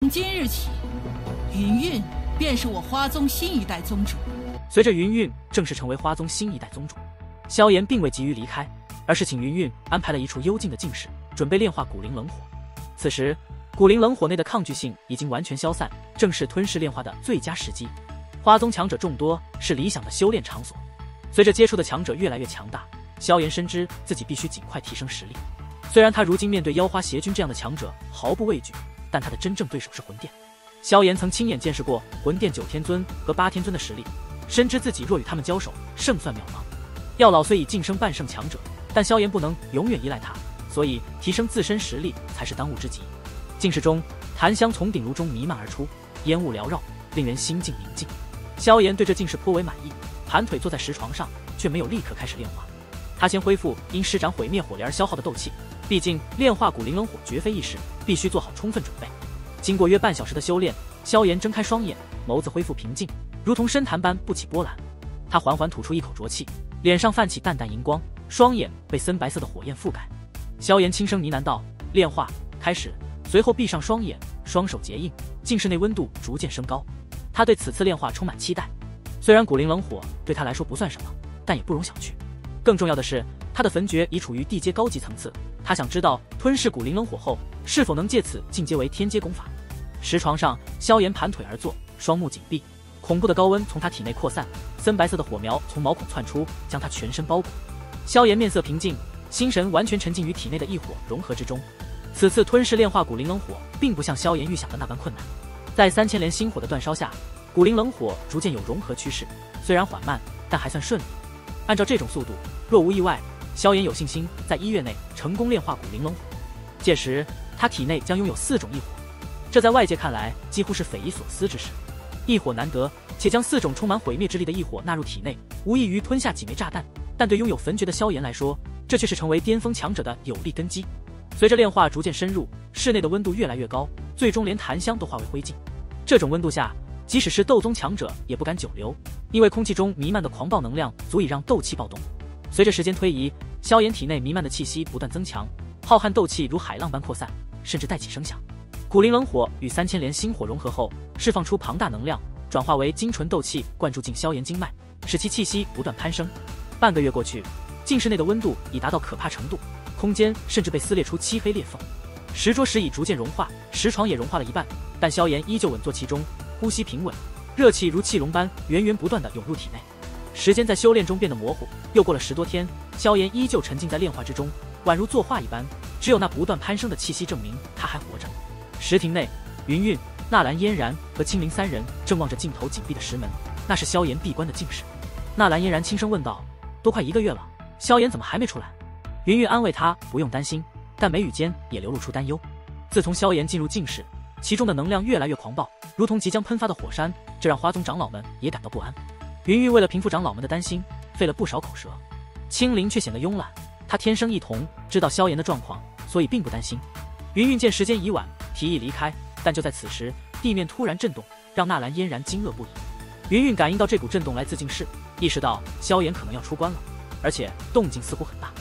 从今日起，云韵便是我花宗新一代宗主。随着云韵正式成为花宗新一代宗主，萧炎并未急于离开，而是请云韵安排了一处幽静的静室，准备炼化古灵冷火。此时，古灵冷火内的抗拒性已经完全消散，正是吞噬炼化的最佳时机。花宗强者众多，是理想的修炼场所。随着接触的强者越来越强大，萧炎深知自己必须尽快提升实力。虽然他如今面对妖花邪君这样的强者毫不畏惧，但他的真正对手是魂殿。萧炎曾亲眼见识过魂殿9天尊和8天尊的实力，深知自己若与他们交手，胜算渺茫。药老虽已晋升半圣强者，但萧炎不能永远依赖他，所以提升自身实力才是当务之急。静室中，檀香从鼎炉中弥漫而出，烟雾缭绕，令人心境宁静。萧炎对这静室颇为满意，盘腿坐在石床上，却没有立刻开始炼化。他先恢复因施展毁灭火莲而消耗的斗气，毕竟炼化古灵冷火绝非易事，必须做好充分准备。经过约半小时的修炼，萧炎睁开双眼，眸子恢复平静，如同深潭般不起波澜。他缓缓吐出一口浊气，脸上泛起淡淡荧光，双眼被森白色的火焰覆盖。萧炎轻声呢喃道：“炼化开始。”随后闭上双眼，双手结印，静室内温度逐渐升高。他对此次炼化充满期待。虽然古灵冷火对他来说不算什么，但也不容小觑。更重要的是，他的焚诀已处于地阶高级层次，他想知道吞噬古灵冷火后是否能借此进阶为天阶功法。石床上，萧炎盘腿而坐，双目紧闭，恐怖的高温从他体内扩散，森白色的火苗从毛孔窜出，将他全身包裹。萧炎面色平静，心神完全沉浸于体内的异火融合之中。此次吞噬炼化古灵冷火，并不像萧炎预想的那般困难。在3000连星火的煅烧下，古灵冷火逐渐有融合趋势，虽然缓慢，但还算顺利。按照这种速度，若无意外，萧炎有信心在1月内成功炼化古灵冷火。届时，他体内将拥有4种异火，这在外界看来几乎是匪夷所思之事。异火难得，且将4种充满毁灭之力的异火纳入体内，无异于吞下几枚炸弹。但对拥有焚诀的萧炎来说，这却是成为巅峰强者的有力根基。随着炼化逐渐深入，室内的温度越来越高，最终连檀香都化为灰烬。这种温度下，即使是斗宗强者也不敢久留，因为空气中弥漫的狂暴能量足以让斗气暴动。随着时间推移，萧炎体内弥漫的气息不断增强，浩瀚斗气如海浪般扩散，甚至带起声响。古灵冷火与3000连星火融合后，释放出庞大能量，转化为精纯斗气灌注进萧炎经脉，使其气息不断攀升。半个月过去，静室内的温度已达到可怕程度，空间甚至被撕裂出漆黑裂缝。石桌石椅逐渐融化，石床也融化了一半，但萧炎依旧稳坐其中，呼吸平稳，热气如气龙般源源不断地涌入体内。时间在修炼中变得模糊，又过了10多天，萧炎依旧沉浸在炼化之中，宛如作画一般，只有那不断攀升的气息证明他还活着。石庭内，云韵、纳兰嫣然和青灵3人正望着镜头紧闭的石门，那是萧炎闭关的静室。纳兰嫣然轻声问道：“都快1个月了，萧炎怎么还没出来？”云韵安慰他不用担心，但眉宇间也流露出担忧。自从萧炎进入静室，其中的能量越来越狂暴，如同即将喷发的火山，这让花宗长老们也感到不安。云韵为了平复长老们的担心，费了不少口舌。青灵却显得慵懒，他天生异瞳，知道萧炎的状况，所以并不担心。云韵见时间已晚，提议离开，但就在此时，地面突然震动，让纳兰嫣然惊愕不已。云韵感应到这股震动来自静室，意识到萧炎可能要出关了，而且动静似乎很大。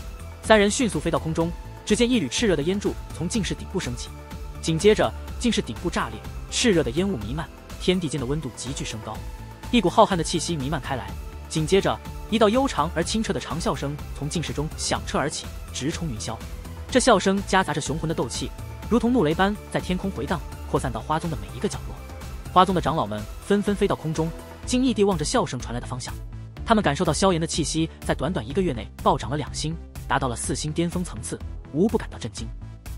3人迅速飞到空中，只见一缕炽热的烟柱从静室顶部升起，紧接着静室顶部炸裂，炽热的烟雾弥漫，天地间的温度急剧升高，一股浩瀚的气息弥漫开来。紧接着，一道悠长而清澈的长啸声从静室中响彻而起，直冲云霄。这笑声夹杂着雄浑的斗气，如同怒雷般在天空回荡，扩散到花宗的每一个角落。花宗的长老们纷纷飞到空中，惊异地望着笑声传来的方向。他们感受到萧炎的气息在短短1个月内暴涨了2星，达到了4星巅峰层次，无不感到震惊。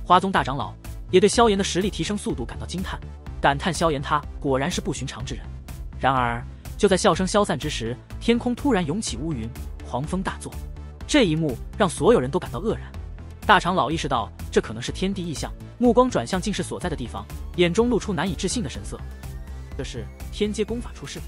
花宗大长老也对萧炎的实力提升速度感到惊叹，感叹萧炎他果然是不寻常之人。然而，就在笑声消散之时，天空突然涌起乌云，狂风大作。这一幕让所有人都感到愕然。大长老意识到这可能是天地异象，目光转向静室所在的地方，眼中露出难以置信的神色。这是天阶功法出世。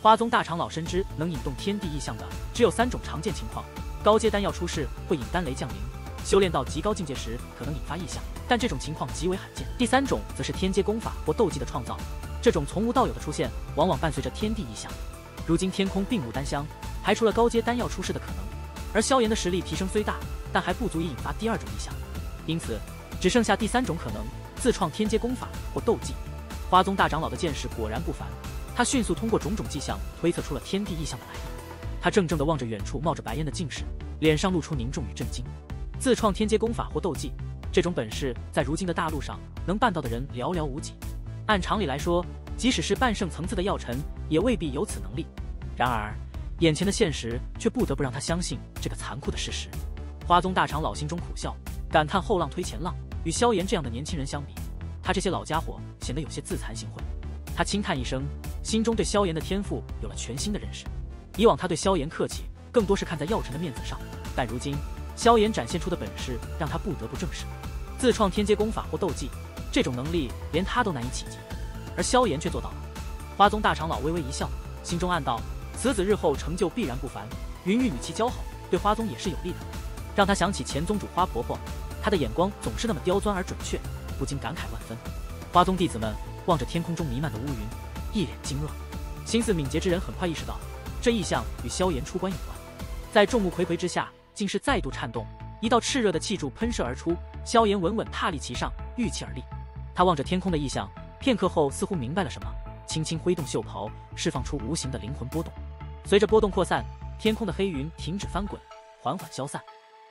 花宗大长老深知能引动天地异象的只有3种常见情况：高阶丹药出世会引丹雷降临，修炼到极高境界时可能引发异象，但这种情况极为罕见。第3种则是天阶功法或斗技的创造，这种从无到有的出现往往伴随着天地异象。如今天空并无丹香，排除了高阶丹药出世的可能，而萧炎的实力提升虽大，但还不足以引发第2种异象，因此只剩下第3种可能：自创天阶功法或斗技。花宗大长老的见识果然不凡，他迅速通过种种迹象推测出了天地异象的来历。他怔怔地望着远处冒着白烟的境室，脸上露出凝重与震惊。自创天阶功法或斗技，这种本事在如今的大陆上能办到的人寥寥无几。按常理来说，即使是半圣层次的药尘，也未必有此能力。然而，眼前的现实却不得不让他相信这个残酷的事实。花宗大长老心中苦笑，感叹后浪推前浪，与萧炎这样的年轻人相比，他这些老家伙显得有些自惭形秽。他轻叹一声，心中对萧炎的天赋有了全新的认识。以往他对萧炎客气，更多是看在药尘的面子上，但如今萧炎展现出的本事让他不得不正视。自创天阶功法或斗技，这种能力连他都难以企及，而萧炎却做到了。花宗大长老微微一笑，心中暗道：此子日后成就必然不凡。云韵与其交好，对花宗也是有利的。让他想起前宗主花婆婆，她的眼光总是那么刁钻而准确，不禁感慨万分。花宗弟子们望着天空中弥漫的乌云，一脸惊愕。心思敏捷之人很快意识到，这异象与萧炎出关有关。在众目睽睽之下，竟是再度颤动，一道炽热的气柱喷射而出。萧炎稳稳踏立其上，御气而立。他望着天空的异象，片刻后似乎明白了什么，轻轻挥动袖袍，释放出无形的灵魂波动。随着波动扩散，天空的黑云停止翻滚，缓缓消散。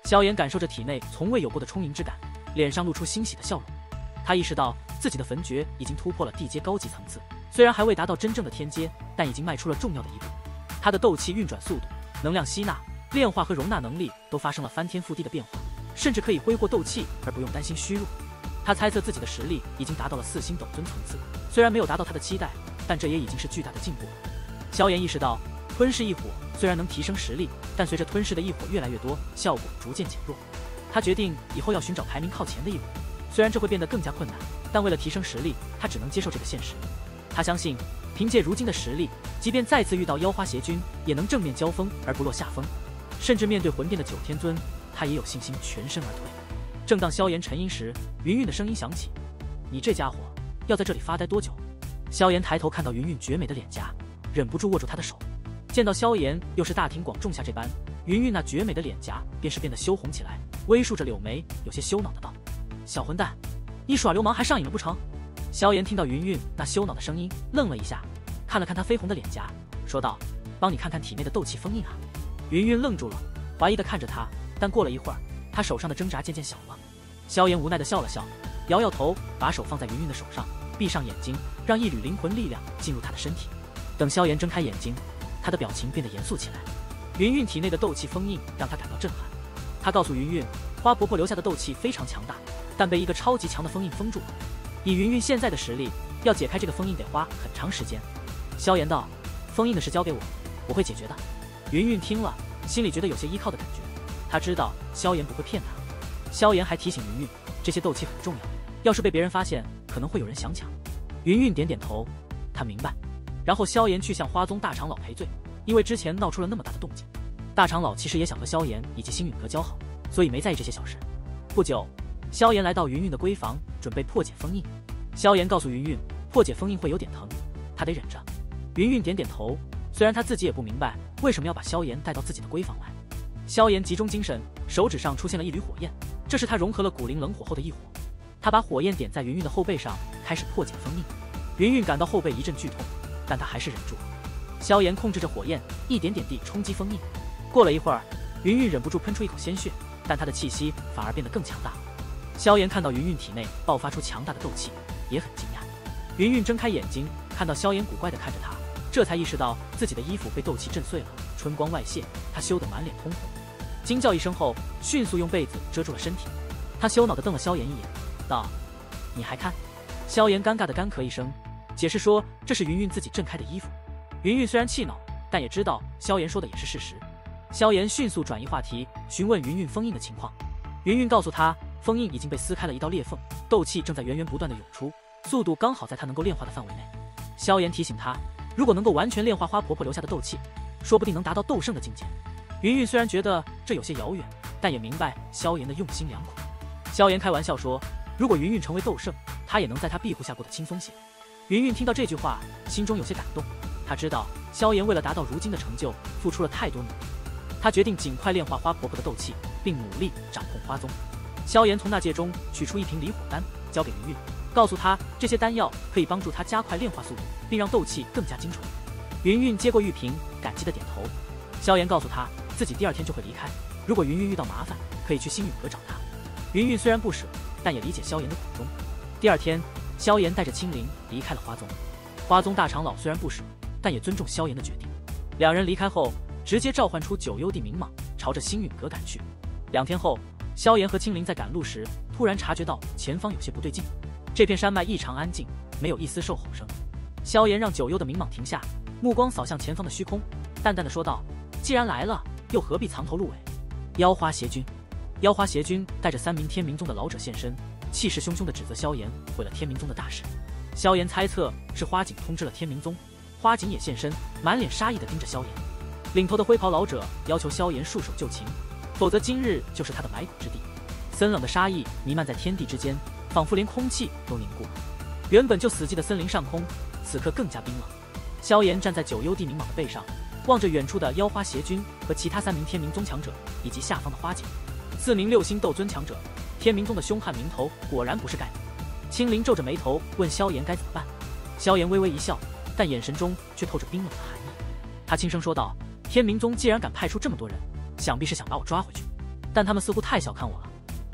萧炎感受着体内从未有过的充盈之感，脸上露出欣喜的笑容。他意识到自己的焚诀已经突破了地阶高级层次，虽然还未达到真正的天阶，但已经迈出了重要的一步。他的斗气运转速度、能量吸纳、炼化和容纳能力都发生了翻天覆地的变化，甚至可以挥霍斗气而不用担心虚弱。他猜测自己的实力已经达到了4星斗尊层次，虽然没有达到他的期待，但这也已经是巨大的进步了。萧炎意识到，吞噬异火虽然能提升实力，但随着吞噬的异火越来越多，效果逐渐减弱。他决定以后要寻找排名靠前的异火，虽然这会变得更加困难，但为了提升实力，他只能接受这个现实。他相信，凭借如今的实力，即便再次遇到妖花邪君，也能正面交锋而不落下风。甚至面对魂殿的9天尊，他也有信心全身而退。正当萧炎沉吟时，云韵的声音响起：“你这家伙要在这里发呆多久？”萧炎抬头看到云韵绝美的脸颊，忍不住握住她的手。见到萧炎又是大庭广众下这般，云韵那绝美的脸颊便是变得羞红起来，微竖着柳眉，有些羞恼的道：“小混蛋，你耍流氓还上瘾了不成？”萧炎听到云韵那羞恼的声音，愣了一下，看了看她绯红的脸颊，说道：“帮你看看体内的斗气封印啊。”云韵愣住了，怀疑地看着他，但过了一会儿，他手上的挣扎渐渐小了。萧炎无奈地笑了笑，摇摇头，把手放在云韵的手上，闭上眼睛，让一缕灵魂力量进入他的身体。等萧炎睁开眼睛，他的表情变得严肃起来。云韵体内的斗气封印让他感到震撼。他告诉云韵，花婆婆留下的斗气非常强大，但被一个超级强的封印封住了。以云韵现在的实力，要解开这个封印得花很长时间。萧炎道：“封印的事交给我，我会解决的。”云韵听了，心里觉得有些依靠的感觉。他知道萧炎不会骗他。萧炎还提醒云韵，这些斗气很重要，要是被别人发现，可能会有人想抢。云韵点点头，他明白。然后萧炎去向花宗大长老赔罪，因为之前闹出了那么大的动静。大长老其实也想和萧炎以及星陨阁交好，所以没在意这些小事。不久，萧炎来到云韵的闺房，准备破解封印。萧炎告诉云韵，破解封印会有点疼，他得忍着。云韵点点头，虽然他自己也不明白为什么要把萧炎带到自己的闺房来。萧炎集中精神，手指上出现了一缕火焰，这是他融合了古灵冷火后的异火。他把火焰点在云韵的后背上，开始破解封印。云韵感到后背一阵剧痛，但他还是忍住了。萧炎控制着火焰，一点点地冲击封印。过了一会儿，云韵忍不住喷出一口鲜血，但她的气息反而变得更强大了。萧炎看到云韵体内爆发出强大的斗气，也很惊讶。云韵睁开眼睛，看到萧炎古怪地看着他，这才意识到自己的衣服被斗气震碎了，春光外泄，她羞得满脸通红。惊叫一声后，迅速用被子遮住了身体。她羞恼地瞪了萧炎一眼，道：“你还看？”萧炎尴尬地干咳一声，解释说这是云韵自己震开的衣服。云韵虽然气恼，但也知道萧炎说的也是事实。萧炎迅速转移话题，询问云韵封印的情况。云韵告诉他，封印已经被撕开了一道裂缝，斗气正在源源不断地涌出，速度刚好在他能够炼化的范围内。萧炎提醒他，如果能够完全炼化花婆婆留下的斗气，说不定能达到斗圣的境界。云韵虽然觉得这有些遥远，但也明白萧炎的用心良苦。萧炎开玩笑说，如果云韵成为斗圣，他也能在他庇护下过得轻松些。云韵听到这句话，心中有些感动。他知道萧炎为了达到如今的成就，付出了太多努力。他决定尽快炼化花婆婆的斗气，并努力掌控花宗。萧炎从纳戒中取出一瓶离火丹，交给云韵，告诉他这些丹药可以帮助他加快炼化速度，并让斗气更加精纯。云云接过玉瓶，感激的点头。萧炎告诉他自己第2天就会离开，如果云云遇到麻烦，可以去星陨阁找他。云云虽然不舍，但也理解萧炎的苦衷。第2天，萧炎带着青灵离开了花宗。花宗大长老虽然不舍，但也尊重萧炎的决定。2人离开后，直接召唤出九幽地冥蟒，朝着星陨阁赶去。2天后，萧炎和青灵在赶路时，突然察觉到前方有些不对劲。这片山脉异常安静，没有一丝兽吼声。萧炎让九幽的冥蟒停下，目光扫向前方的虚空，淡淡的说道：“既然来了，又何必藏头露尾？”妖花邪君，妖花邪君带着3名天冥宗的老者现身，气势汹汹地指责萧炎毁了天冥宗的大事。萧炎猜测是花锦通知了天冥宗，花锦也现身，满脸杀意地盯着萧炎。领头的灰袍老者要求萧炎束手就擒，否则今日就是他的埋骨之地。森冷的杀意弥漫在天地之间，仿佛连空气都凝固了。原本就死寂的森林上空，此刻更加冰冷。萧炎站在九幽地冥蟒的背上，望着远处的妖花邪君和其他3名天冥宗强者，以及下方的花锦4名6星斗尊强者。天冥宗的凶悍名头果然不是盖的。青灵皱着眉头问萧炎该怎么办。萧炎微微一笑，但眼神中却透着冰冷的寒意。他轻声说道：“天冥宗既然敢派出这么多人，想必是想把我抓回去，但他们似乎太小看我了。”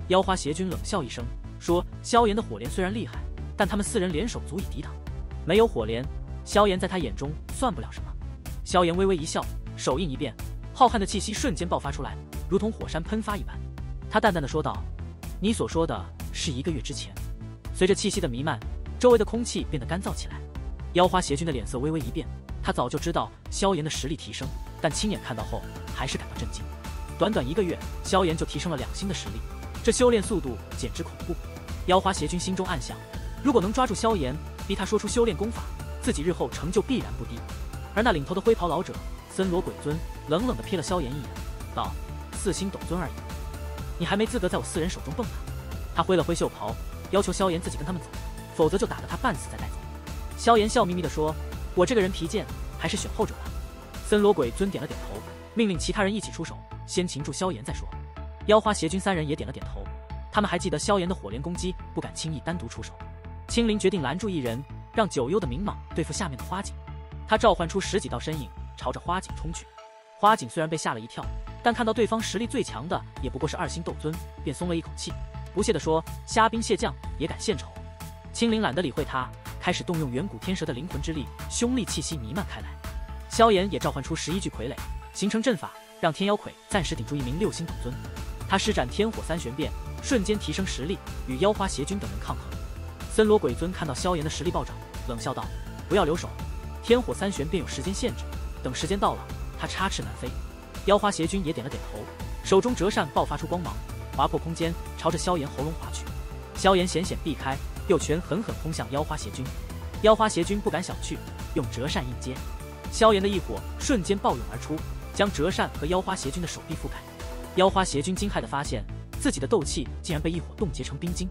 妖花邪君冷笑一声，说：“萧炎的火莲虽然厉害，但他们4人联手足以抵挡。没有火莲，萧炎在他眼中算不了什么。”萧炎微微一笑，手印一变，浩瀚的气息瞬间爆发出来，如同火山喷发一般。他淡淡的说道：“你所说的是1个月之前。”随着气息的弥漫，周围的空气变得干燥起来。妖花邪君的脸色微微一变，他早就知道萧炎的实力提升，但亲眼看到后还是感到震惊。短短1个月，萧炎就提升了2星的实力，这修炼速度简直恐怖。妖花邪君心中暗想，如果能抓住萧炎，逼他说出修炼功法，自己日后成就必然不低。而那领头的灰袍老者森罗鬼尊冷冷地瞥了萧炎一眼，道：“4星斗尊而已，你还没资格在我4人手中蹦跶。”他挥了挥袖袍，要求萧炎自己跟他们走，否则就打得他半死再带走。萧炎笑眯眯地说：“我这个人疲贱，还是选后者吧。”森罗鬼尊点了点头，命令其他人一起出手，先擒住萧炎再说。妖花邪君3人也点了点头，他们还记得萧炎的火莲攻击，不敢轻易单独出手。青灵决定拦住一人，让九幽的冥蟒对付下面的花锦。他召唤出10几道身影，朝着花锦冲去。花锦虽然被吓了一跳，但看到对方实力最强的也不过是2星斗尊，便松了一口气，不屑地说：“虾兵蟹将也敢献丑？”青灵懒得理会他，开始动用远古天蛇的灵魂之力，凶戾气息弥漫开来。萧炎也召唤出11具傀儡，形成阵法，让天妖魁暂时顶住1名6星斗尊。他施展天火3玄变，瞬间提升实力，与妖花邪君等人抗衡。森罗鬼尊看到萧炎的实力暴涨，冷笑道：“不要留手，天火3玄变有时间限制，等时间到了，他插翅难飞。”妖花邪君也点了点头，手中折扇爆发出光芒，划破空间，朝着萧炎喉咙划去。萧炎险险避开，右拳狠狠轰向妖花邪君。妖花邪君不敢小觑，用折扇应接。萧炎的异火瞬间暴涌而出，将折扇和妖花邪君的手臂覆盖。妖花邪君惊骇地发现，自己的斗气竟然被异火冻结成冰晶。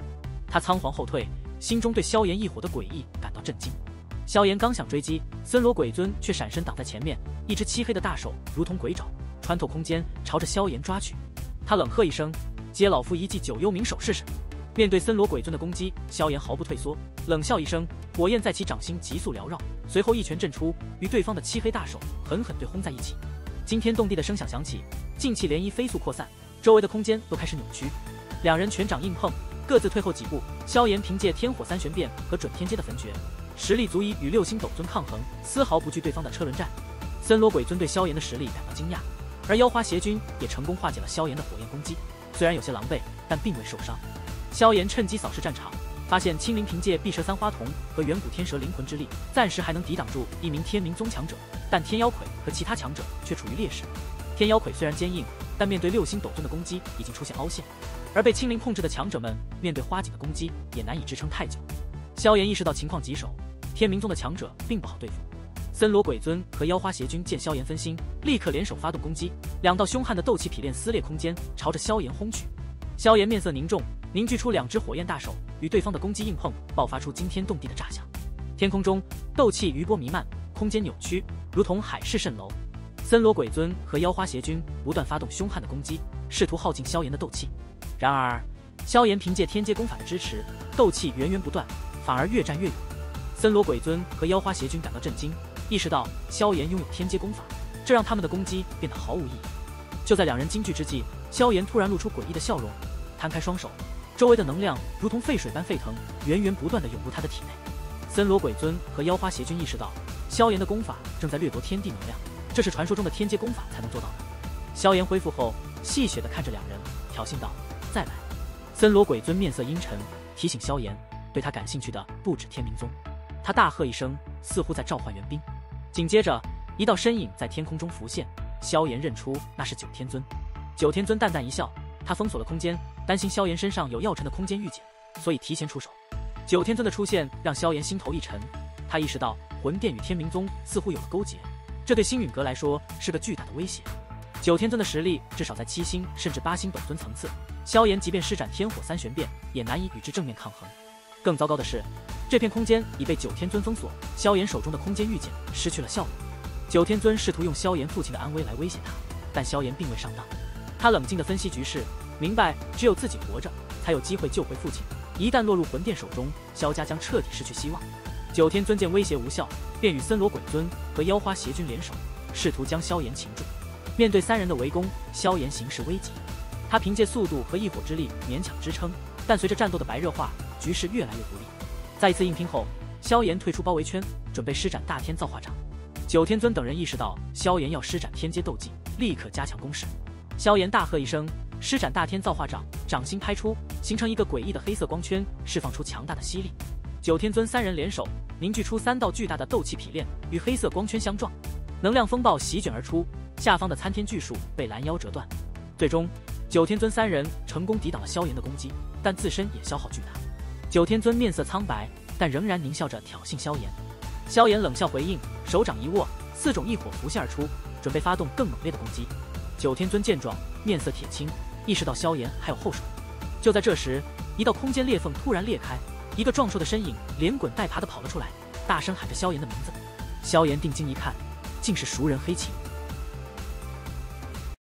他仓皇后退，心中对萧炎异火的诡异感到震惊。萧炎刚想追击，森罗鬼尊却闪身挡在前面，一只漆黑的大手如同鬼爪，穿透空间，朝着萧炎抓去。他冷喝一声：“接老夫一记九幽冥手试试！”面对森罗鬼尊的攻击，萧炎毫不退缩，冷笑一声，火焰在其掌心急速缭绕，随后一拳震出，与对方的漆黑大手狠狠对轰在一起。惊天动地的声响响起，劲气涟漪飞速扩散，周围的空间都开始扭曲。2人拳掌硬碰，各自退后几步。萧炎凭借天火3玄变和准天阶的焚诀，实力足以与6星斗尊抗衡，丝毫不惧对方的车轮战。森罗鬼尊对萧炎的实力感到惊讶，而妖花邪君也成功化解了萧炎的火焰攻击，虽然有些狼狈，但并未受伤。萧炎趁机扫视战场，发现青灵凭借碧蛇3花瞳和远古天蛇灵魂之力，暂时还能抵挡住1名天冥宗强者，但天妖魁和其他强者却处于劣势。天妖魁虽然坚硬，但面对6星斗尊的攻击已经出现凹陷，而被青灵控制的强者们面对花锦的攻击也难以支撑太久。萧炎意识到情况棘手，天冥宗的强者并不好对付。森罗鬼尊和妖花邪君见萧炎分心，立刻联手发动攻击，2道凶悍的斗气匹链撕裂空间，朝着萧炎轰去。萧炎面色凝重，凝聚出2只火焰大手，与对方的攻击硬碰，爆发出惊天动地的炸响。天空中斗气余波弥漫，空间扭曲，如同海市蜃楼。森罗鬼尊和妖花邪君不断发动凶悍的攻击，试图耗尽萧炎的斗气。然而，萧炎凭借天阶功法的支持，斗气源源不断，反而越战越勇。森罗鬼尊和妖花邪君感到震惊，意识到萧炎拥有天阶功法，这让他们的攻击变得毫无意义。就在两人惊惧之际，萧炎突然露出诡异的笑容，摊开双手，周围的能量如同沸水般沸腾，源源不断地涌入他的体内。森罗鬼尊和妖花邪君意识到萧炎的功法正在掠夺天地能量，这是传说中的天阶功法才能做到的。萧炎恢复后，戏谑地看着两人，挑衅道：“再来。”森罗鬼尊面色阴沉，提醒萧炎，对他感兴趣的不止天明宗。他大喝一声，似乎在召唤援兵。紧接着，一道身影在天空中浮现，萧炎认出那是九天尊。九天尊淡淡一笑，他封锁了空间，担心萧炎身上有药尘的空间遇减，所以提前出手。九天尊的出现让萧炎心头一沉，他意识到魂殿与天明宗似乎有了勾结，这对星陨阁来说是个巨大的威胁。九天尊的实力至少在7星甚至8星本尊层次，萧炎即便施展天火三玄变，也难以与之正面抗衡。更糟糕的是，这片空间已被九天尊封锁，萧炎手中的空间御剑失去了效果。九天尊试图用萧炎父亲的安危来威胁他，但萧炎并未上当。他冷静地分析局势，明白只有自己活着，才有机会救回父亲。一旦落入魂殿手中，萧家将彻底失去希望。九天尊见威胁无效，便与森罗鬼尊和妖花邪君联手，试图将萧炎擒住。面对3人的围攻，萧炎形势危急。他凭借速度和异火之力勉强支撑，但随着战斗的白热化，局势越来越不利。在一次硬拼后，萧炎退出包围圈，准备施展大天造化掌。九天尊等人意识到萧炎要施展天阶斗技，立刻加强攻势。萧炎大喝一声，施展大天造化掌，掌心拍出，形成一个诡异的黑色光圈，释放出强大的吸力。九天尊3人联手，凝聚出3道巨大的斗气劈链，与黑色光圈相撞，能量风暴席卷而出，下方的参天巨树被拦腰折断。最终，九天尊3人成功抵挡了萧炎的攻击，但自身也消耗巨大。九天尊面色苍白，但仍然狞笑着挑衅萧炎。萧炎冷笑回应，手掌一握，4种异火浮现而出，准备发动更猛烈的攻击。九天尊见状，面色铁青，意识到萧炎还有后手。就在这时，一道空间裂缝突然裂开，一个壮硕的身影连滚带爬地跑了出来，大声喊着萧炎的名字。萧炎定睛一看，竟是熟人黑琴。